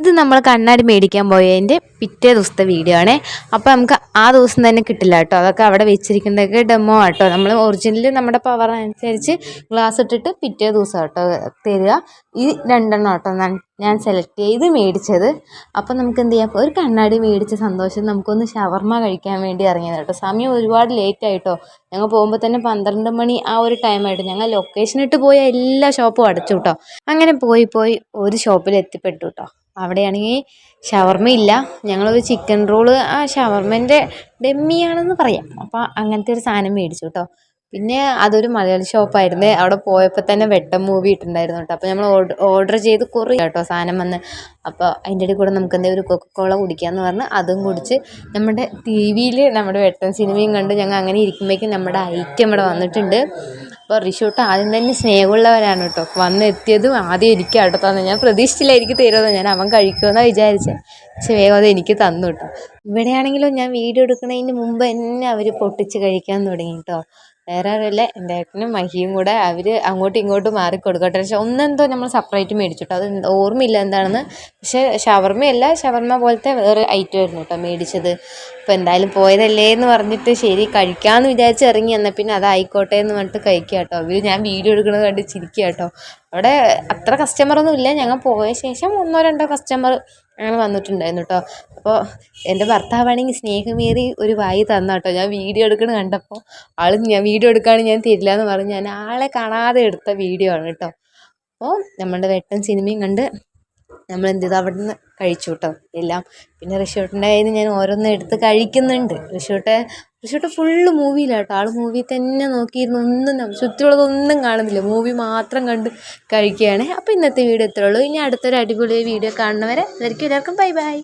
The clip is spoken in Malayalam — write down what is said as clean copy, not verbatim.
ഇത് നമ്മൾ കണ്ണാടി മേടിക്കാൻ പോയതിൻ്റെ പിറ്റേ ദിവസത്തെ വീഡിയോ ആണേ. അപ്പോൾ നമുക്ക് ആ ദിവസം തന്നെ കിട്ടില്ല കേട്ടോ, അതൊക്കെ അവിടെ വെച്ചിരിക്കുന്നതൊക്കെ ഡെമോ ആട്ടോ. നമ്മൾ ഒറിജിനൽ നമ്മുടെ പവർ അനുസരിച്ച് ഗ്ലാസ് ഇട്ടിട്ട് പിറ്റേ ദിവസം കേട്ടോ തരിക. ഈ രണ്ടെണ്ണം കേട്ടോ ഞാൻ സെലക്ട് ചെയ്ത് മേടിച്ചത്. അപ്പോൾ നമുക്ക് എന്ത് ചെയ്യാം, ഒരു കണ്ണാടി മേടിച്ച സന്തോഷം നമുക്കൊന്ന് ഷവർമ്മ കഴിക്കാൻ വേണ്ടി ഇറങ്ങിയത് കേട്ടോ. സമയം ഒരുപാട് ലേറ്റ് ആയിട്ടോ, ഞങ്ങൾ പോകുമ്പോൾ തന്നെ 12 മണി ആ ഒരു ടൈമായിട്ട്. ഞങ്ങൾ ലൊക്കേഷൻ ഇട്ട് പോയ എല്ലാ ഷോപ്പും അടച്ചു കേട്ടോ. അങ്ങനെ പോയി ഒരു ഷോപ്പിൽ എത്തിപ്പെട്ടു കേട്ടോ. അവിടെയാണെങ്കിൽ ഷവർമ്മ ഇല്ല. ഞങ്ങളൊരു ചിക്കൻ റോള് ആ ഷവർമ്മേൻ്റെ ഡെമ്മിയാണെന്ന് പറയാം. അപ്പോൾ അങ്ങനത്തെ ഒരു സാധനം മേടിച്ചു കേട്ടോ. പിന്നെ അതൊരു മലയാളി ഷോപ്പായിരുന്നേ. അവിടെ പോയപ്പോൾ തന്നെ വെട്ടം മൂവി ഇട്ടുണ്ടായിരുന്നു കേട്ടോ. അപ്പോൾ നമ്മൾ ഓർഡർ ചെയ്ത് കുറേ കേട്ടോ സാധനം വന്ന്. അപ്പോൾ അതിൻ്റെ ഇടയിൽ കൂടെ നമുക്ക് എന്തെങ്കിലും ഒരു കൊക്കക്കോള കുടിക്കാമെന്ന് പറഞ്ഞ് അതും കുടിച്ച് നമ്മുടെ ടി വിയിൽ നമ്മുടെ വെട്ടം സിനിമയും കണ്ട് ഞങ്ങൾ അങ്ങനെ ഇരിക്കുമ്പോഴേക്കും നമ്മുടെ ഐറ്റം ഇവിടെ വന്നിട്ടുണ്ട്. അപ്പോൾ റിഷോട്ട് ആദ്യം തന്നെ സ്നേഹമുള്ളവരാണ് കേട്ടോ. വന്നെത്തിയതും ആദ്യം എനിക്ക് കേട്ടോ തന്നെ. ഞാൻ പ്രതീക്ഷിച്ചില്ല എനിക്ക് തരുമെന്ന്. ഞാൻ അവൻ കഴിക്കുമെന്നാണ് വിചാരിച്ചത്, പക്ഷെ വേഗം അത് എനിക്ക് തന്നു കേട്ടോ. ഇവിടെയാണെങ്കിലും ഞാൻ വീഡിയോ എടുക്കുന്നതിന് മുമ്പ് തന്നെ അവർ പൊട്ടിച്ച് കഴിക്കാൻ തുടങ്ങി കേട്ടോ. വേറെ ആരുമല്ല, എൻ്റെ ഏട്ടനും മഹിയും കൂടെ. അവർ അങ്ങോട്ടും ഇങ്ങോട്ടും മാറിക്കൊടുക്കട്ടെ. പക്ഷെ ഒന്നെന്തോ നമ്മൾ സെപ്പറേറ്റ് മേടിച്ചിട്ടോ, അത് ഓർമ്മയില്ല എന്താണെന്ന്. പക്ഷേ ഷവർമ്മയല്ല, ഷവർമ്മ പോലത്തെ വേറെ ഐറ്റം ആയിരുന്നു കേട്ടോ മേടിച്ചത്. അപ്പോൾ എന്തായാലും പോയതല്ലേ എന്ന് പറഞ്ഞിട്ട് ശരി കഴിക്കാമെന്ന് വിചാരിച്ച് ഇറങ്ങി. എന്നാൽ പിന്നെ അതായിക്കോട്ടെ എന്ന് പറഞ്ഞിട്ട് കഴിക്കുക കേട്ടോ. അവർ ഞാൻ വീഡിയോ എടുക്കുന്നത് കണ്ട് ചിരിക്കുക കേട്ടോ. അവിടെ അത്ര കസ്റ്റമറൊന്നും ഇല്ല. ഞങ്ങൾ പോയ ശേഷം 1-2 കസ്റ്റമർ അങ്ങനെ വന്നിട്ടുണ്ടായിരുന്നു കേട്ടോ. അപ്പോൾ എൻ്റെ ഭർത്താവാണെങ്കിൽ സ്നേഹമേറി ഒരു വായി തന്ന കേട്ടോ. ഞാൻ വീഡിയോ എടുക്കുന്നത് കണ്ടപ്പോൾ ഞാൻ വീഡിയോ എടുക്കുകയാണെങ്കിൽ ഞാൻ തരില്ല എന്ന് പറഞ്ഞ് ഞാൻ ആളെ കാണാതെ എടുത്ത വീഡിയോ ആണ് കേട്ടോ. അപ്പോൾ നമ്മളുടെ വെട്ടം സിനിമയും കണ്ട് നമ്മൾ എന്ത് ചെയ്തു, അവിടെ നിന്ന് കഴിച്ചു കേട്ടോ എല്ലാം. പിന്നെ റിഷോട്ടിൻ്റെ കയ്യിൽ നിന്ന് ഞാൻ ഓരോന്നും എടുത്ത് കഴിക്കുന്നുണ്ട്. റിഷോട്ട് ഫുള്ള് മൂവിയിലാട്ടോ. ആൾ മൂവി തന്നെ നോക്കിയിരുന്നു. ഒന്നും ചുറ്റുമുള്ളതൊന്നും കാണുന്നില്ല, മൂവി മാത്രം കണ്ട് കഴിക്കുകയാണ്. അപ്പോൾ ഇന്നത്തെ വീഡിയോ ഇത്രേ ഉള്ളൂ. ഇനി അടുത്തൊരു അടിപൊളി വീഡിയോ കാണുന്നവരെ എല്ലാവർക്കും ബൈ ബൈ.